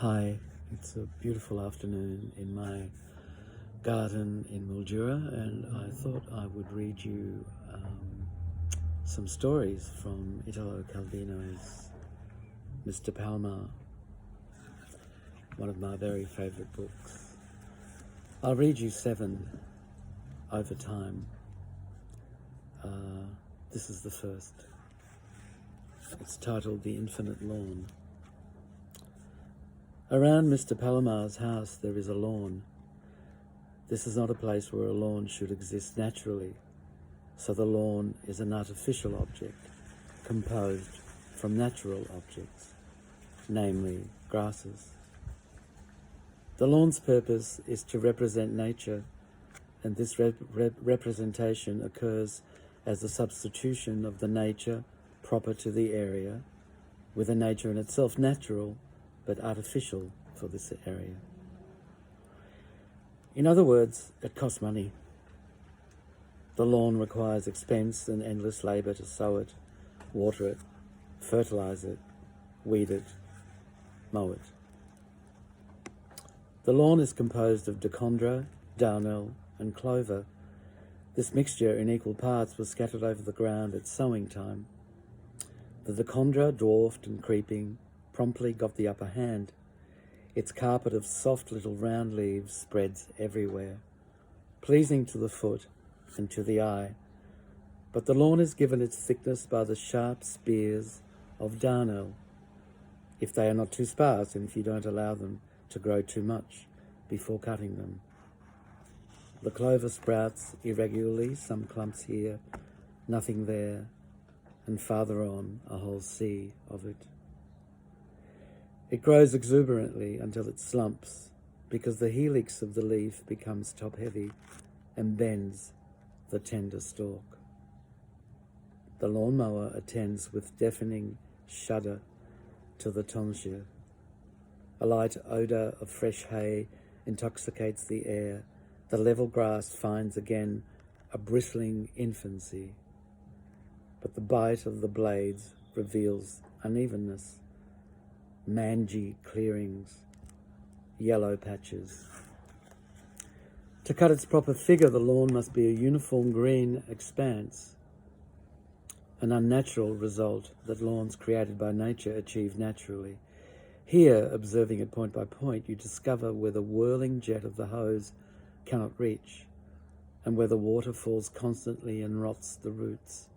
Hi, it's a beautiful afternoon in my garden in Mildura, and I thought I would read you some stories from Italo Calvino's Mr. Palma, one of my very favourite books. I'll read you 7 over time. This is the first. It's titled The Infinite Lawn. Around Mr. Palomar's house there is a lawn. This is not a place where a lawn should exist naturally, so the lawn is an artificial object composed from natural objects, namely grasses. The lawn's purpose is to represent nature, and this representation occurs as the substitution of the nature proper to the area with a nature in itself natural but artificial for this area. In other words, it costs money. The lawn requires expense and endless labour to sow it, water it, fertilise it, weed it, mow it. The lawn is composed of dichondra, darnel and clover. This mixture in equal parts was scattered over the ground at sowing time. The dichondra, dwarfed and creeping, promptly got the upper hand. Its carpet of soft little round leaves spreads everywhere, pleasing to the foot and to the eye. But the lawn is given its thickness by the sharp spears of darnel, if they are not too sparse and if you don't allow them to grow too much before cutting them. The clover sprouts irregularly, some clumps here, nothing there, and farther on a whole sea of it. It grows exuberantly until it slumps, because the helix of the leaf becomes top-heavy and bends the tender stalk. The lawnmower attends with deafening shudder to the tonsure. A light odour of fresh hay intoxicates the air. The level grass finds again a bristling infancy, but the bite of the blades reveals unevenness, mangy clearings, yellow patches. To cut its proper figure, the lawn must be a uniform green expanse, an unnatural result that lawns created by nature achieve naturally. Here, observing it point by point, you discover where the whirling jet of the hose cannot reach, and where the water falls constantly and rots the roots,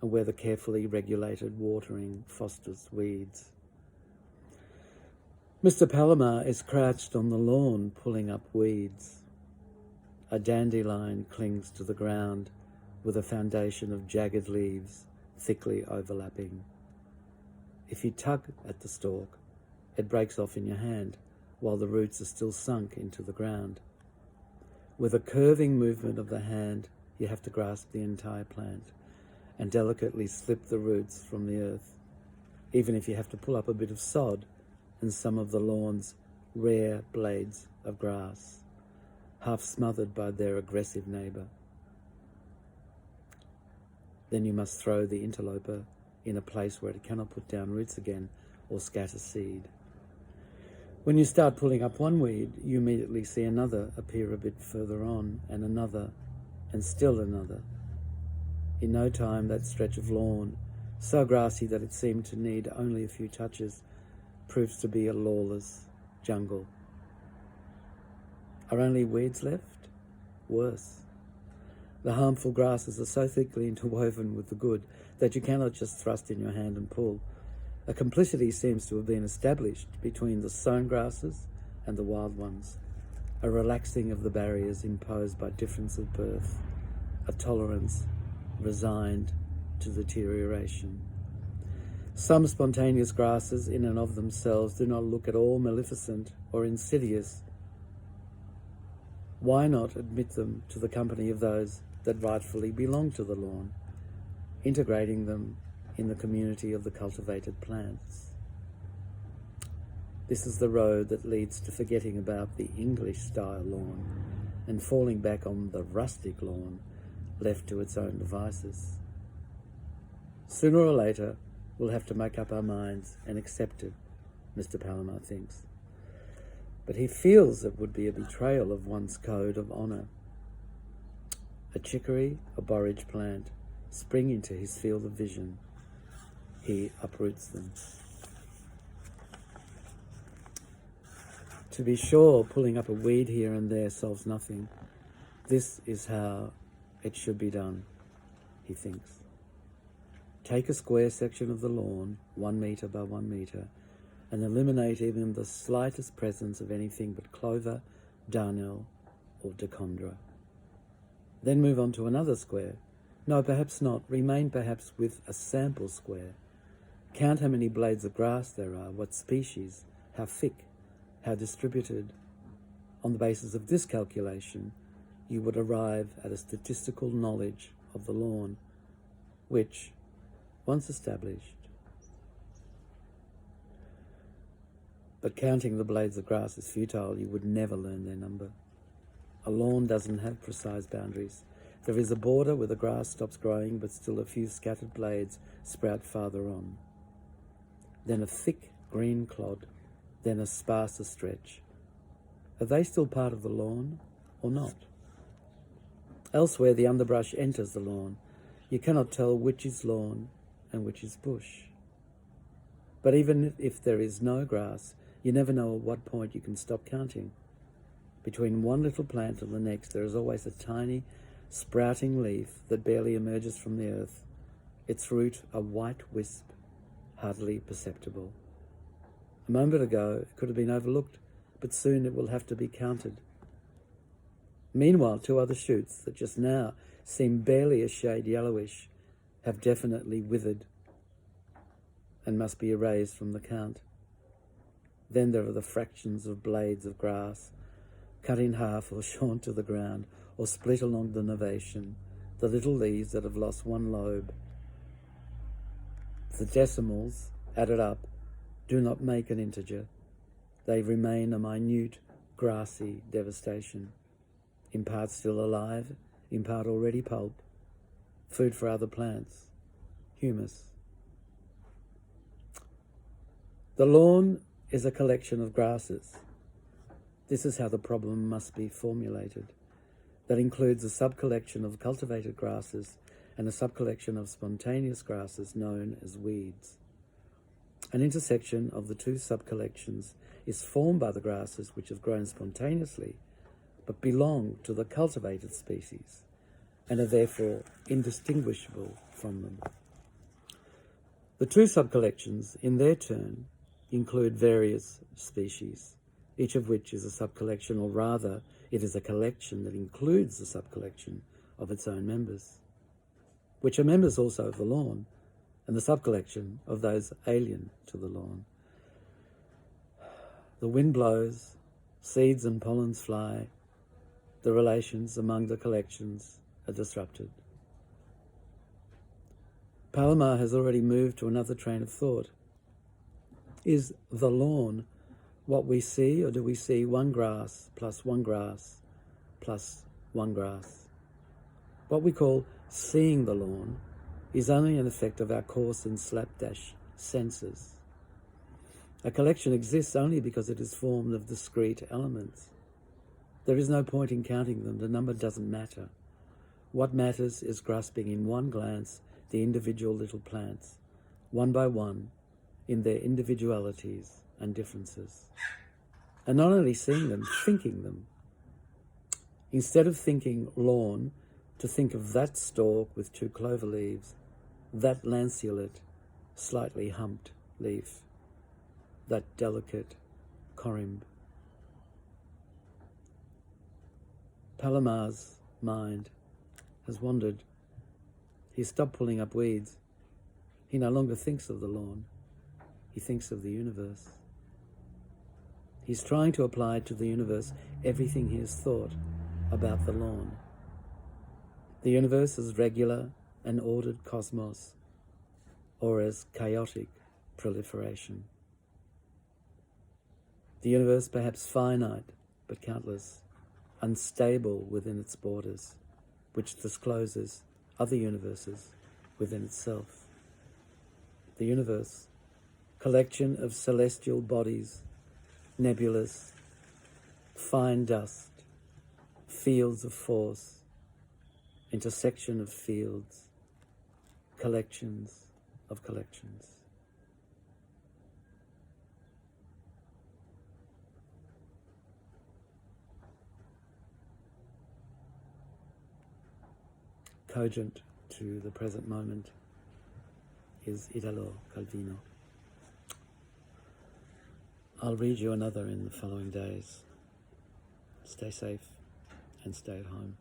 and where the carefully regulated watering fosters weeds. Mr. Palomar is crouched on the lawn pulling up weeds. A dandelion clings to the ground with a foundation of jagged leaves thickly overlapping. If you tug at the stalk, it breaks off in your hand while the roots are still sunk into the ground. With a curving movement of the hand, you have to grasp the entire plant and delicately slip the roots from the earth, even if you have to pull up a bit of sod and some of the lawn's rare blades of grass, half smothered by their aggressive neighbour. Then you must throw the interloper in a place where it cannot put down roots again or scatter seed. When you start pulling up one weed, you immediately see another appear a bit further on, and another, and still another. In no time, that stretch of lawn, so grassy that it seemed to need only a few touches, proves to be a lawless jungle. Are only weeds left? Worse. The harmful grasses are so thickly interwoven with the good that you cannot just thrust in your hand and pull. A complicity seems to have been established between the sown grasses and the wild ones, a relaxing of the barriers imposed by difference of birth, a tolerance resigned to deterioration. Some spontaneous grasses in and of themselves do not look at all maleficent or insidious. Why not admit them to the company of those that rightfully belong to the lawn, integrating them in the community of the cultivated plants? This is the road that leads to forgetting about the English-style lawn and falling back on the rustic lawn left to its own devices. Sooner or later, we'll have to make up our minds and accept it, Mr. Palomar thinks. but he feels it would be a betrayal of one's code of honour. A chicory, a borage plant, spring into his field of vision. He uproots them. To be sure, pulling up a weed here and there solves nothing. This is how it should be done, he thinks. Take a square section of the lawn, 1 metre by 1 metre, and eliminate even the slightest presence of anything but clover, darnel, or dichondra. Then move on to another square. No, perhaps not. Remain perhaps with a sample square. Count how many blades of grass there are, what species, how thick, how distributed. On the basis of this calculation, you would arrive at a statistical knowledge of the lawn, which, once established, but counting the blades of grass is futile. You would never learn their number. A lawn doesn't have precise boundaries. There is a border where the grass stops growing, but still a few scattered blades sprout farther on. Then a thick green clod, then a sparser stretch. Are they still part of the lawn or not? Elsewhere, the underbrush enters the lawn. You cannot tell which is lawn and which is bush. But even if there is no grass, you never know at what point you can stop counting. Between one little plant and the next, there is always a tiny, sprouting leaf that barely emerges from the earth, its root a white wisp, hardly perceptible. A moment ago, it could have been overlooked, but soon it will have to be counted. Meanwhile, 2 other shoots that just now seem barely a shade yellowish have definitely withered and must be erased from the count. Then there are the fractions of blades of grass, cut in half or shorn to the ground, or split along the nervation, the little leaves that have lost one lobe. The decimals, added up, do not make an integer. They remain a minute, grassy devastation, in part still alive, in part already pulp, food for other plants, humus. The lawn is a collection of grasses. This is how the problem must be formulated. That includes a subcollection of cultivated grasses and a subcollection of spontaneous grasses known as weeds. An intersection of the 2 subcollections is formed by the grasses which have grown spontaneously but belong to the cultivated species and are therefore indistinguishable from them. The 2 subcollections, in their turn, include various species, each of which is a subcollection, or rather, it is a collection that includes the subcollection of its own members, which are members also of the lawn, and the subcollection of those alien to the lawn. The wind blows, seeds and pollens fly, the relations among the collections are disrupted. Palomar has already moved to another train of thought. Is the lawn what we see, or do we see one grass plus one grass plus one grass? What we call seeing the lawn is only an effect of our coarse and slapdash senses. A collection exists only because it is formed of discrete elements. There is no point in counting them. The number doesn't matter. What matters is grasping in one glance the individual little plants, one by one, in their individualities and differences. And not only seeing them, thinking them. Instead of thinking lawn, to think of that stalk with 2 clover leaves, that lanceolate, slightly humped leaf, that delicate corymb. Palomar's mind has wandered. He stopped pulling up weeds. He no longer thinks of the lawn. He thinks of the universe. He's trying to apply to the universe everything he has thought about the lawn. The universe as regular and ordered cosmos, or as chaotic proliferation. The universe perhaps finite but countless, unstable within its borders, which discloses other universes within itself. The universe, collection of celestial bodies, nebulous, fine dust, fields of force, intersection of fields, collections of collections. Cogent to the present moment is Italo Calvino. I'll read you another in the following days. Stay safe and stay at home.